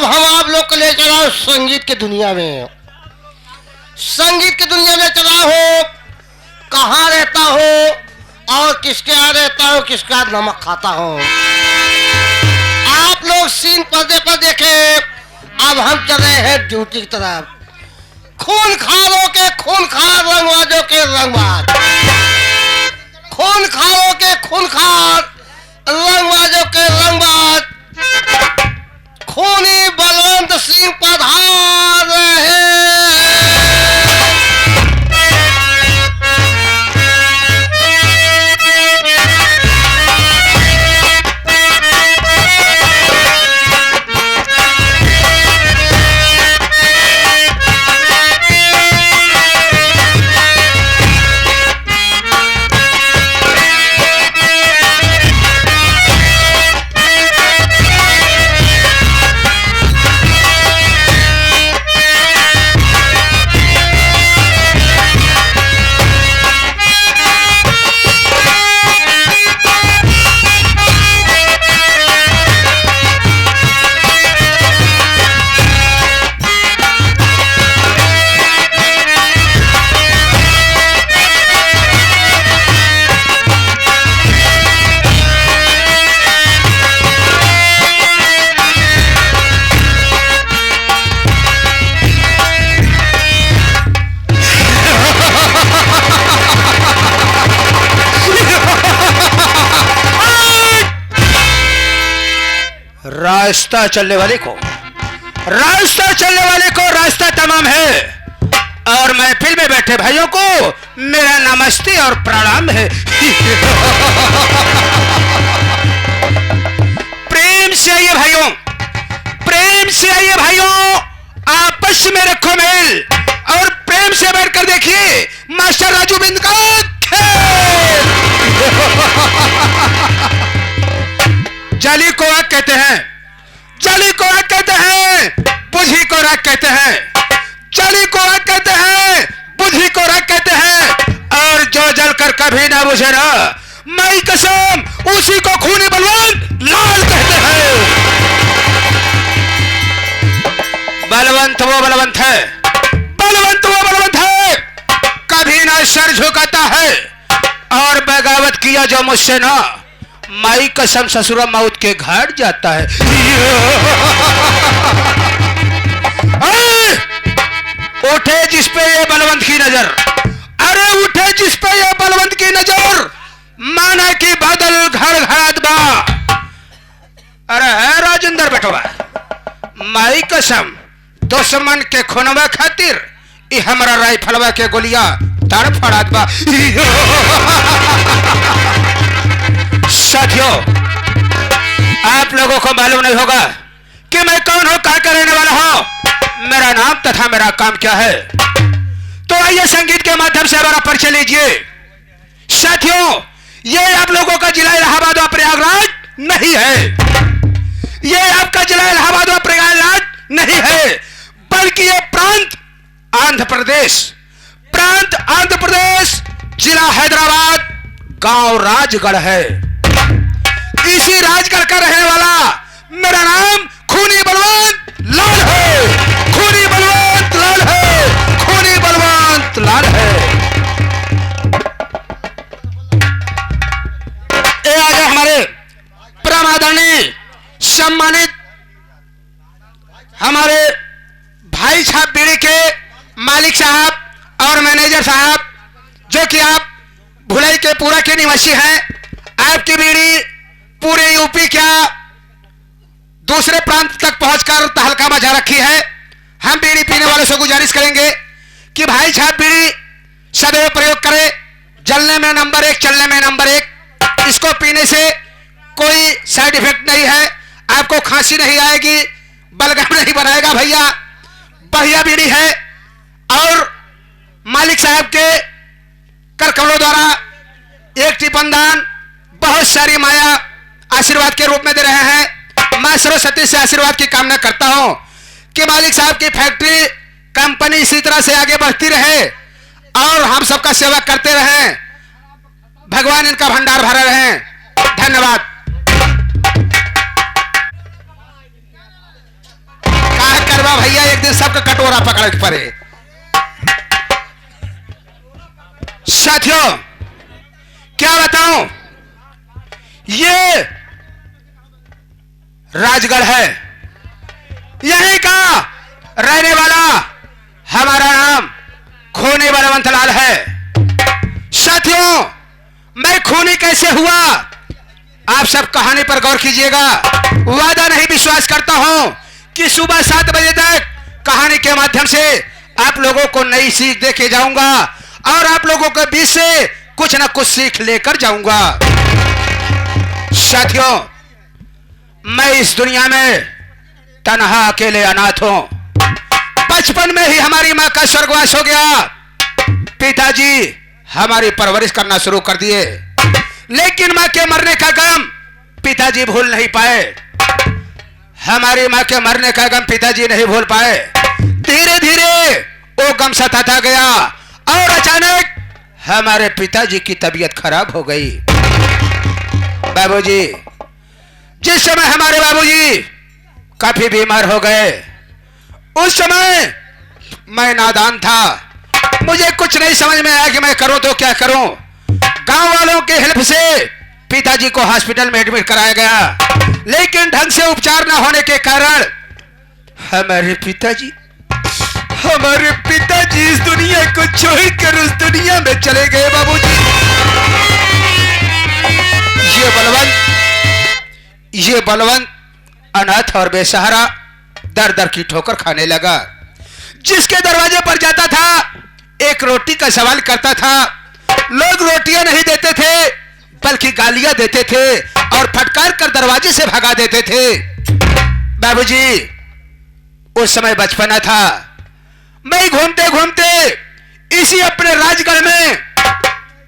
अब हम आप लोग को ले चला संगीत की दुनिया में। संगीत की दुनिया में चला हो, कहाँ रहता हो और किसके यहाँ रहता हो, किसका नमक खाता हो। आप लोग सीन पर्दे पर देखे। अब हम चल रहे हैं ड्यूटी की तरफ। खून खारों के खून खार, रंगबाजों के रंगबाज। खून खारों के खून खार, रंगबाजों के रंगबाज। खूनी बलवंत सिंह पधार रहे। रास्ता चलने वाले को रास्ता तमाम है, और महफिल में बैठे भाइयों को मेरा नमस्ते और प्रणाम है। प्रेम से आइए भाइयों, प्रेम से आइए भाइयों, आपस में रखो मेल और प्रेम से बैठकर देखिए मास्टर राजू बिंद का खेल। जाली को आग कहते हैं, जाली को आग कहते हैं, बुझी को राग कहते हैं। जाली को आग कहते हैं, बुझी को राग कहते हैं, और जो जलकर कभी ना बुझे ना, माई कसम उसी को खूनी बलवंत लाल कहते हैं। बलवंत वो बलवंत है, बलवंत वो बलवंत है, कभी ना सर झुकाता है, और बगावत किया जो मुझसे ना, माई कसम ससुरा मौत के घाट जाता है। उठे जिस पे ये बलवंत की नजर, अरे उठे जिस पे ये बलवंत की नजर, माना कि बादल घर घरात बा। अरे है राजेंद्र बेटवा, माई कसम दुश्मन के खुनवा खातिर ये हमारा राइफलवा के गोलियां तड़फड़ात बा। साथियों, आप लोगों को मालूम नहीं होगा कि मैं कौन हूं, कहां का रहने वाला हूं, मेरा नाम तथा मेरा काम क्या है। तो आइए संगीत के माध्यम से हमारा परिचय लीजिए। साथियों, ये आप लोगों का जिला इलाहाबाद और प्रयागराज नहीं है, ये आपका जिला इलाहाबाद और प्रयागराज नहीं है, बल्कि ये प्रांत आंध्र प्रदेश, प्रांत आंध्र प्रदेश, जिला हैदराबाद, गांव राजगढ़ है। इसी राजगढ़ का रहने वाला मेरा नाम खूनी बलवंत लाल है, खूनी बलवंत लाल है, खूनी बलवंत लाल है। ये आगे हमारे परम आदरणीय सम्मानित हमारे भाई साहब बीड़ी के मालिक साहब और मैनेजर साहब, जो कि आप भुलाई के पूरा के निवासी हैं। आपकी बीड़ी पूरे यूपी क्या दूसरे प्रांत तक पहुंचकर तहलका मचा रखी है। हम बीड़ी पीने वालों से गुजारिश करेंगे कि भाई साहब बीड़ी सदैव प्रयोग करें, जलने में नंबर 1, चलने में नंबर 1। इसको पीने से कोई साइड इफेक्ट नहीं है, आपको खांसी नहीं आएगी, बलगम नहीं बनाएगा। भैया बढ़िया बीड़ी है, और मालिक साहब के कर कमलों द्वारा एक टिपन दान बहुत सारी माया आशीर्वाद के रूप में दे रहे हैं। मैं सरस्वती से आशीर्वाद की कामना करता हूं कि मालिक साहब की फैक्ट्री कंपनी इसी तरह से आगे बढ़ती रहे और हम सबका सेवा करते रहें। भगवान इनका भंडार भरा रहे। धन्यवाद। एक दिन सबका कटोरा पकड़ के पड़े। साथियों क्या बताऊं, ये राजगढ़ है, यहीं का रहने वाला हमारा नाम खूनी बलवंतलाल है। साथियों मैं खूनी कैसे हुआ, आप सब कहानी पर गौर कीजिएगा। वादा नहीं विश्वास करता हूं कि सुबह 7 बजे तक कहानी के माध्यम से आप लोगों को नई सीख दे के जाऊंगा और आप लोगों के बीच से कुछ ना कुछ सीख लेकर जाऊंगा। साथियों मैं इस दुनिया में तन्हा अकेले अनाथ हूं। बचपन में ही हमारी मां का स्वर्गवास हो गया। पिताजी हमारी परवरिश करना शुरू कर दिए, लेकिन मां के मरने का गम पिताजी भूल नहीं पाए। हमारी मां के मरने का गम पिताजी नहीं भूल पाए। धीरे धीरे वो गम सताता गया और अचानक हमारे पिताजी की तबीयत खराब हो गई। बाबूजी, जिस समय हमारे बाबूजी काफी बीमार हो गए, उस समय मैं नादान था, मुझे कुछ नहीं समझ में आया कि मैं करूं तो क्या करूं। गांव वालों के हेल्प से पिताजी को हॉस्पिटल में एडमिट कराया गया, लेकिन ढंग से उपचार न होने के कारण हमारे पिताजी इस दुनिया को छोड़कर उस दुनिया में चले गए। बाबूजी ये बलवंत अनाथ और बेसहारा दर दर की ठोकर खाने लगा। जिसके दरवाजे पर जाता था एक रोटी का सवाल करता था, लोग रोटियां नहीं देते थे बल्कि गालियां देते थे और फटकार कर दरवाजे से भगा देते थे। बाबूजी उस समय बचपना था, मैं घूमते घूमते इसी अपने राजगढ़ में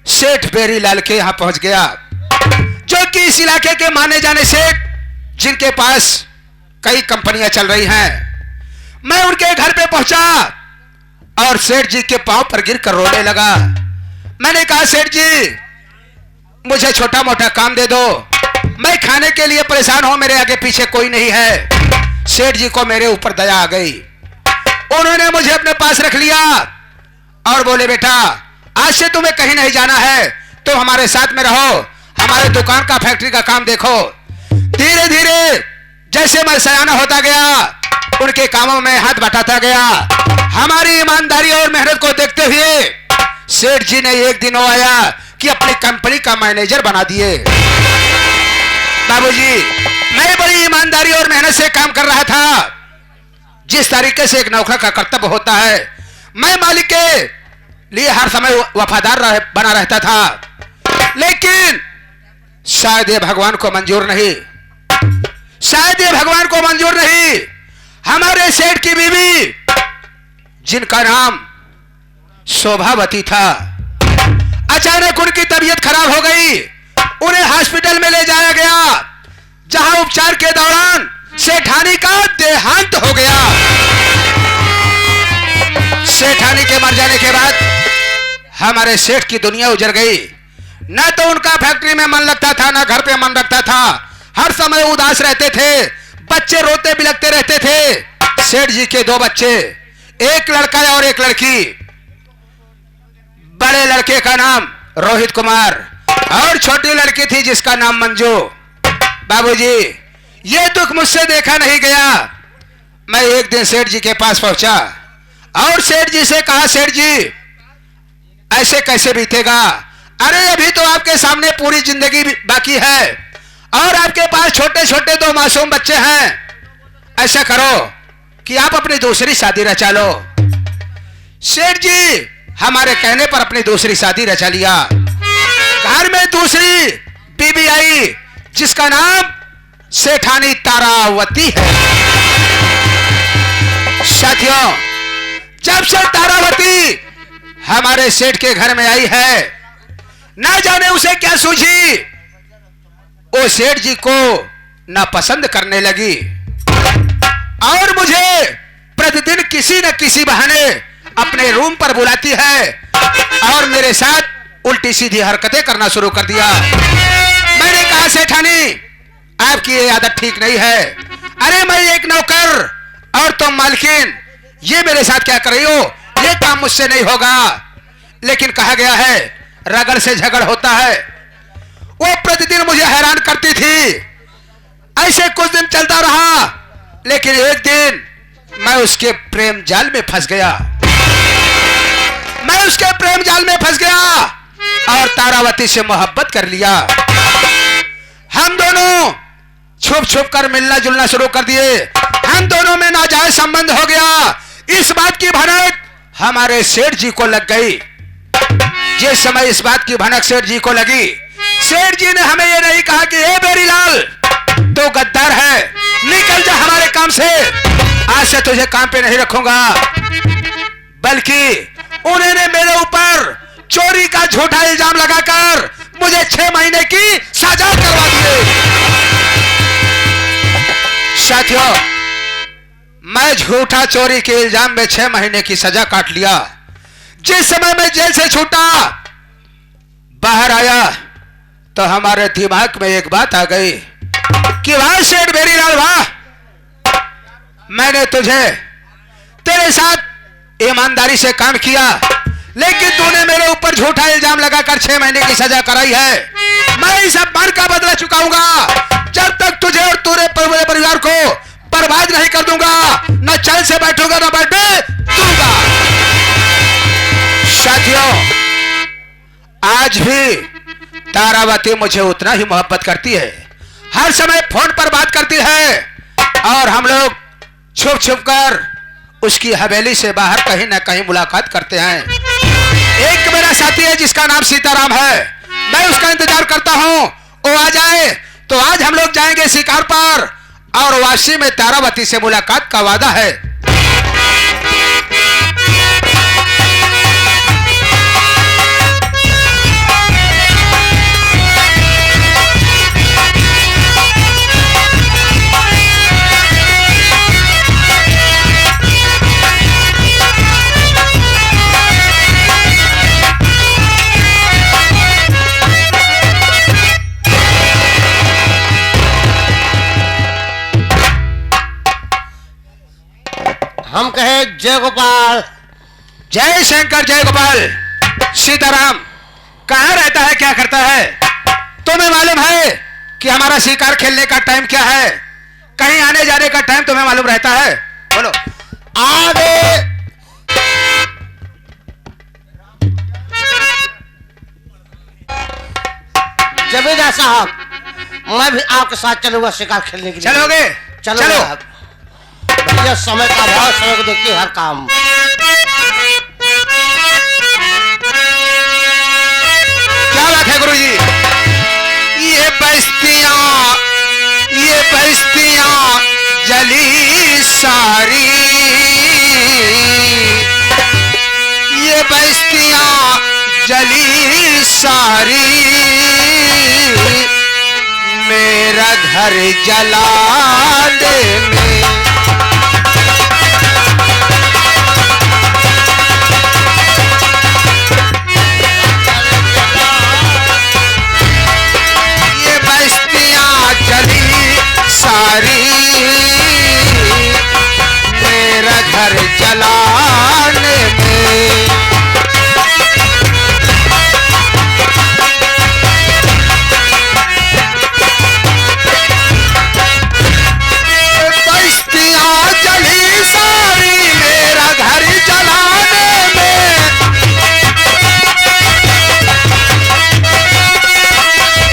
सेठ बेरीलाल के यहां पहुंच गया, जो कि इस इलाके के माने जाने सेठ, जिनके पास कई कंपनियां चल रही हैं। मैं उनके घर पे पहुंचा और सेठ जी के पांव पर गिरकर रोने लगा। मैंने कहा सेठ जी मुझे छोटा मोटा काम दे दो, मैं खाने के लिए परेशान हूं, मेरे आगे पीछे कोई नहीं है। सेठ जी को मेरे ऊपर दया आ गई, उन्होंने मुझे अपने पास रख लिया और बोले बेटा आज से तुम्हें कहीं नहीं जाना है, तुम हमारे साथ में रहो, हमारे दुकान का फैक्ट्री का काम देखो। धीरे धीरे जैसे मैं सयाना होता गया उनके कामों में हाथ बटाता गया। हमारी ईमानदारी और मेहनत को देखते हुए सेठ जी ने एक दिन आया कि अपनी कंपनी का मैनेजर बना दिए। बाबूजी मैं बड़ी ईमानदारी और मेहनत से काम कर रहा था, जिस तरीके से एक नौकर का कर्तव्य होता है। मैं मालिक के लिए हर समय वफादार बना रहता था, लेकिन शायद ये भगवान को मंजूर नहीं, हमारे सेठ की बीवी जिनका नाम शोभावती था, अचानक उनकी तबीयत खराब हो गई। उन्हें हॉस्पिटल में ले जाया गया, जहां उपचार के दौरान सेठानी का देहांत हो गया। सेठानी के मर जाने के बाद हमारे सेठ की दुनिया उजड़ गई। न तो उनका फैक्ट्री में मन लगता था, न घर पे मन लगता था, हर समय उदास रहते थे, बच्चे रोते बिलखते रहते थे। सेठ जी के 2 बच्चे, एक लड़का और एक लड़की। बड़े लड़के का नाम रोहित कुमार और छोटी लड़की थी जिसका नाम मंजू। बाबूजी ये दुख मुझसे देखा नहीं गया। मैं एक दिन सेठ जी के पास पहुंचा और सेठ जी से कहा सेठ जी ऐसे कैसे बीतेगा, अरे अभी तो आपके सामने पूरी जिंदगी बाकी है और आपके पास छोटे छोटे 2 मासूम बच्चे हैं। ऐसा करो कि आप अपनी दूसरी शादी रचा लो। सेठ जी हमारे कहने पर अपनी दूसरी शादी रचा लिया। घर में दूसरी बीबी आई जिसका नाम सेठानी तारावती है। साथियों जब से तारावती हमारे सेठ के घर में आई है, ना जाने उसे क्या सूझी, वो सेठ जी को नापसंद करने लगी और मुझे प्रतिदिन किसी न किसी बहाने अपने रूम पर बुलाती है और मेरे साथ उल्टी सीधी हरकतें करना शुरू कर दिया। मैंने कहा सेठानी आपकी ये आदत ठीक नहीं है। अरे मैं एक नौकर और तुम मालकिन, ये मेरे साथ क्या कर रही हो, ये काम मुझसे नहीं होगा। लेकिन कहा गया है रगड़ से झगड़ होता है। वो प्रतिदिन मुझे हैरान करती थी। ऐसे कुछ दिन चलता रहा, लेकिन एक दिन मैं उसके प्रेम जाल में फंस गया। मैं उसके प्रेम जाल में फंस गया और तारावती से मोहब्बत कर लिया। हम दोनों छुप छुप कर मिलना जुलना शुरू कर दिए। हम दोनों में नाजायज संबंध हो गया। इस बात की भनक हमारे सेठ जी को लग गई। जिस समय इस बात की भनक सेठ जी को लगी, सेठ जी ने हमें यह नहीं कहा कि हे बेरीलाल तो गद्दार है, निकल जा हमारे काम से, आज से तुझे काम पे नहीं रखूंगा। बल्कि उन्होंने मेरे ऊपर चोरी का झूठा इल्जाम लगाकर मुझे 6 महीने की सजा करवा दी। साथियों, मैं झूठा चोरी के इल्जाम में 6 महीने की सजा काट लिया। जिस समय मैं जेल से छूटा, बाहर आया तो हमारे दिमाग में एक बात आ गई कि वाह सेठ बेरीलाल वाह, मैंने तुझे तेरे साथ ईमानदारी से काम किया, लेकिन तूने मेरे ऊपर झूठा इल्जाम लगाकर 6 महीने की सजा कराई है। मैं इस अपमान का बदला चुकाऊंगा जब तक तुझे और तेरे पूरे परिवार को बर्बाद नहीं कर दूंगा। न चैन से बैठूंगा न बैठने दूंगा। साथियों, आज भी तारावती मुझे उतना ही मोहब्बत करती है। हर समय फोन पर बात करती है और हम लोग छुप छुप कर उसकी हवेली से बाहर कहीं ना कहीं मुलाकात करते हैं। एक मेरा साथी है जिसका नाम सीताराम है। मैं उसका इंतजार करता हूं, वो आ जाए तो आज हम लोग जाएंगे शिकार पर और वाशी में तारावती से मुलाकात का वादा है। हम कहे जय गोपाल। जय शंकर जय गोपाल। सीताराम कहाँ रहता है, क्या करता है? तुम्हें मालूम है कि हमारा शिकार खेलने का टाइम क्या है? कहीं आने जाने का टाइम तुम्हें मालूम रहता है? बोलो। आगे जमींदार साहब, मैं भी आपके साथ चलूंगा शिकार खेलने के लिए। चलोगे? चलो। भैया समय का भाव, समय को देखिए हर काम। क्या बात है गुरुजी? ये बस्तियां जली सारी, ये बस्तियां जली सारी, मेरा घर जलाने में। सारी मेरा घर जलाने में। बस्तियां जली सारी मेरा घर जलाने में।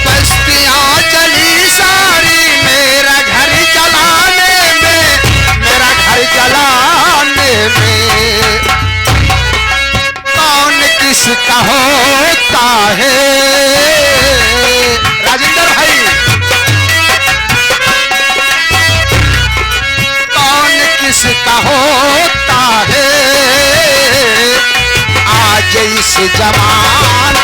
बस्तियां जली सारी मेरा घर जलाने में, मेरा घर जलाने में। कौन किसका होता है राजेंद्र भाई? कौन किसका होता है आज इस जमान?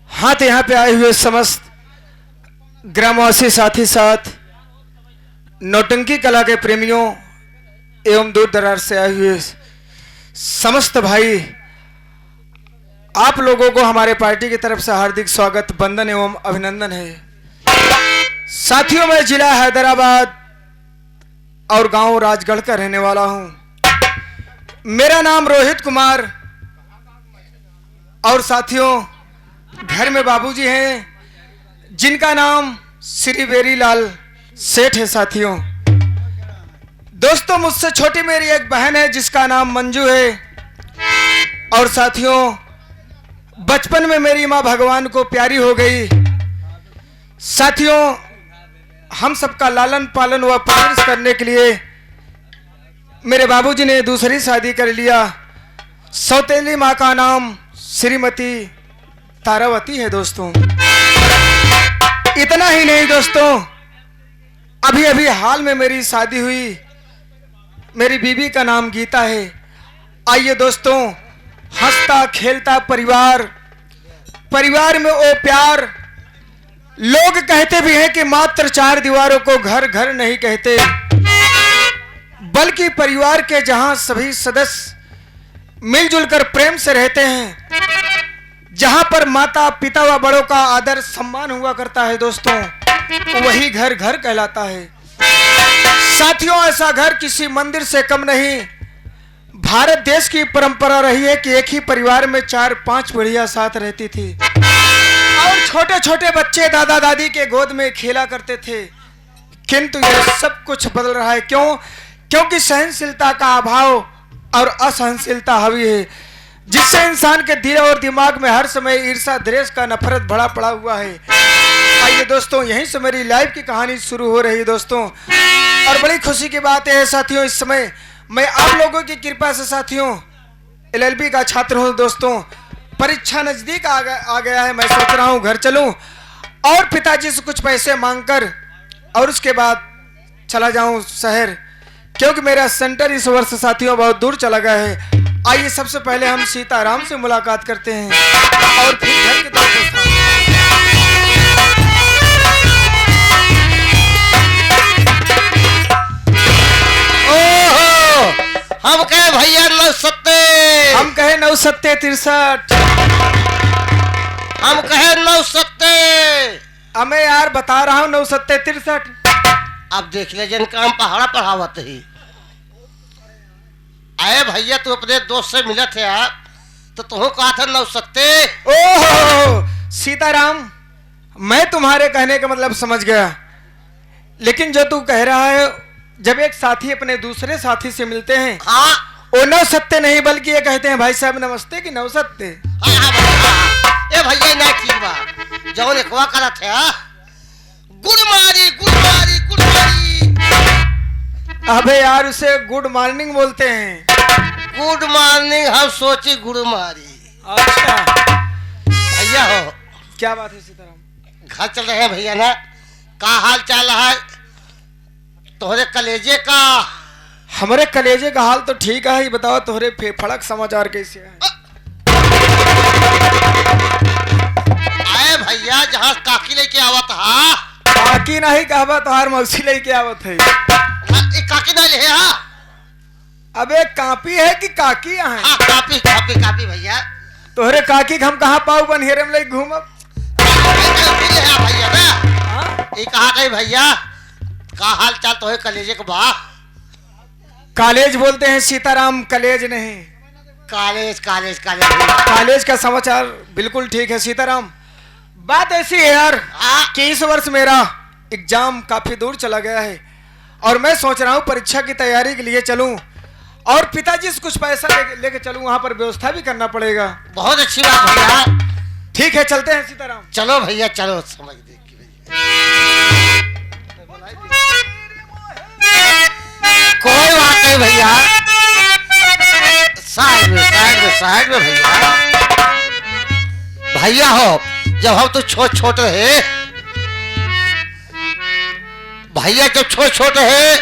हाँ, तो यहाँ पे आए हुए समस्त ग्रामवासी साथी साथ नौटंकी कला के प्रेमियों एवं दूर दराज से आए हुए समस्त भाई, आप लोगों को हमारे पार्टी की तरफ से हार्दिक स्वागत, वंदन एवं अभिनंदन है। साथियों, मैं जिला हैदराबाद और गांव राजगढ़ का रहने वाला हूं। मेरा नाम रोहित कुमार और साथियों घर में बाबूजी हैं जिनका नाम श्री वेरीलाल सेठ है। साथियों दोस्तों, मुझसे छोटी मेरी एक बहन है जिसका नाम मंजू है। और साथियों, बचपन में मेरी माँ भगवान को प्यारी हो गई। साथियों, हम सबका लालन पालन व परवरिश करने के लिए मेरे बाबूजी ने दूसरी शादी कर लिया। सौतेली माँ का नाम श्रीमती तारावती है। दोस्तों इतना ही नहीं दोस्तों, अभी अभी हाल में मेरी शादी हुई। मेरी बीवी का नाम गीता है। आइए दोस्तों, हंसता खेलता परिवार, परिवार में वो प्यार। लोग कहते भी हैं कि मात्र 4 दीवारों को घर घर नहीं कहते, बल्कि परिवार के जहां सभी सदस्य मिलजुल कर प्रेम से रहते हैं, जहां पर माता पिता व बड़ों का आदर सम्मान हुआ करता है दोस्तों, वही घर घर कहलाता है। साथियों, ऐसा घर किसी मंदिर से कम नहीं। भारत देश की परंपरा रही है कि एक ही परिवार में 4-5 पीढ़ियां साथ रहती थी और छोटे छोटे बच्चे दादा दादी के गोद में खेला करते थे। किंतु यह सब कुछ बदल रहा है। क्यों? क्योंकि सहनशीलता का अभाव और असहनशीलता हावी है, जिससे इंसान के दिल और दिमाग में हर समय ईर्ष्या द्वेष का नफरत भरा पड़ा हुआ है। आइए दोस्तों, यहीं से मेरी लाइफ की कहानी शुरू हो रही है दोस्तों। और बड़ी खुशी की बात है साथियों, इस समय मैं आप लोगों की कृपा से साथियों LLB का छात्र हूं दोस्तों। परीक्षा नजदीक आ गया है। मैं सोच रहा हूं घर चलूं और पिताजी से कुछ पैसे मांगकर और उसके बाद चला जाऊं शहर, क्योंकि मेरा सेंटर इस वर्ष साथियों बहुत दूर चला गया है। आइए सबसे पहले हम सीताराम से मुलाकात करते हैं और फिर घर की तरफ बढ़ते हैं। हम कहे भैया 970, हम कहे 963, हम कहे 970। हमें यार बता रहा हूँ 963। अब देख ले जन काम पहाड़ा पढ़ावत ही आए भैया, तू अपने दोस्त से मिला थे आप तो तुम कहा था 970। ओहो सीताराम, मैं तुम्हारे कहने का मतलब समझ गया, लेकिन जो तू कह रहा है, जब एक साथी अपने दूसरे साथी से मिलते हैं, हाँ, वो 970 नहीं बल्कि ये कहते हैं भाई साहब नमस्ते कि 970। हाँ, हाँ, हाँ, ए भैया ना ठीक बा जौन एकवा करा थे। गुड मारी गुड मारी गुड मारी। अबे यार उसे गुड मॉर्निंग बोलते हैं। गुड मॉर्निंग हम सोची गुड मारी। अच्छा भैया हो, क्या बात है सीताराम? घर चल रहे हैं भैया ना, का हाल चाल है तोहरे कलेजे का? हमारे कलेजे का हाल तो ठीक है, ही बताओ तोहरे फेफड़क समाचार कैसे है? आए भैया, जहाँ काकी लेके आवत हा। काकी नहीं कहबा तोहार मौसी लेके आवत है। काकी ना ले हा? अबे कापी है कि काकी है? हाँ, कापी कापी कापी भैया। तोहरे काकी हम कहाँ पाऊ बनहेरे में लेके घूमब? भैया ना ये कहा गई भैया, का हाल चाल तो है कलेजे के बा? कॉलेज बोलते हैं सीताराम, कलेज नहीं। कॉलेज कॉलेज कॉलेज कॉलेज का समाचार बिल्कुल ठीक है सीताराम। बात ऐसी है यार कि इस वर्ष मेरा एग्जाम काफी दूर चला गया है और मैं सोच रहा हूँ परीक्षा की तैयारी के लिए चलूं और पिताजी से कुछ पैसा लेके चलूं, वहां पर व्यवस्था भी करना पड़ेगा। बहुत अच्छी बात भैया। ठीक है चलते हैं सीताराम। चलो भैया चलो, समझ दे कोई बात नहीं भैया। साइड में साइड में साइड में भैया। भैया हो, जब हम तो छोट रहे भैया, जब छोट रहे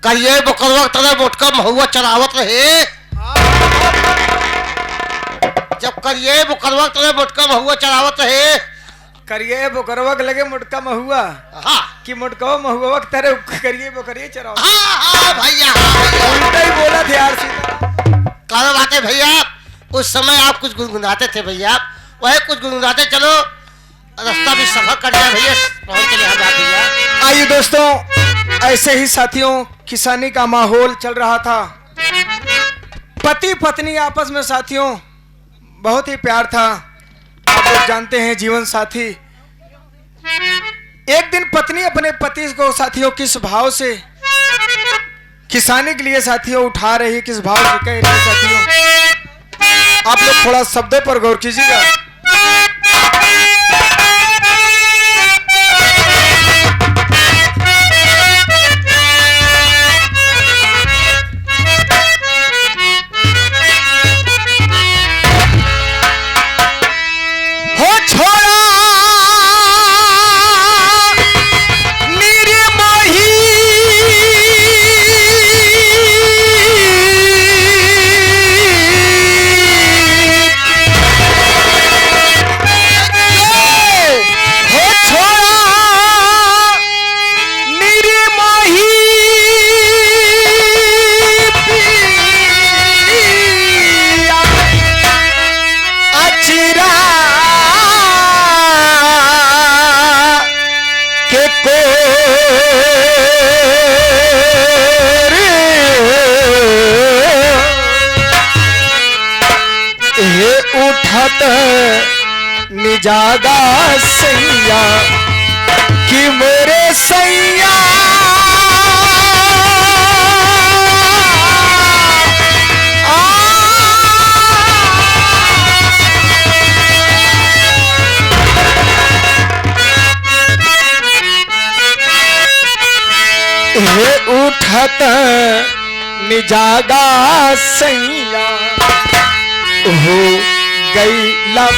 करिए बकरवा तरह मोटका महुआ चलावत रहे। जब करिए बकरवा तरह मोटका महुआ चलावत रहे। करिए बोकरवा के लगे मोटका महुआ। हाँ, कि मुटको महुआ तेरे करिए वो करिए चराओ। हाँ भैया, हाँ उल्टा ही बोला थे यार सीधा। करो बातें भैया। उस समय आप कुछ गुनगुनाते थे भैया, वही कुछ गुनगुनाते चलो, रास्ता भी सफर कर दिया भैया, पहुंच चले हम भैया। आइए दोस्तों, ऐसे ही साथियों किसानी का माहौल चल रहा था। पति पत्नी आपस में साथियों बहुत ही प्यार था। आप लोग जानते हैं जीवन साथी। एक दिन पत्नी अपने पति को साथियों किस भाव से किसानी के लिए साथियों उठा रही, किस भाव से कह रही साथियों, आप लोग थोड़ा शब्दों पर गौर कीजिएगा। निजागा सैया कि मेरे सैया उठत निजागा सैया हो गई लफ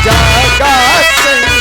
जागा सही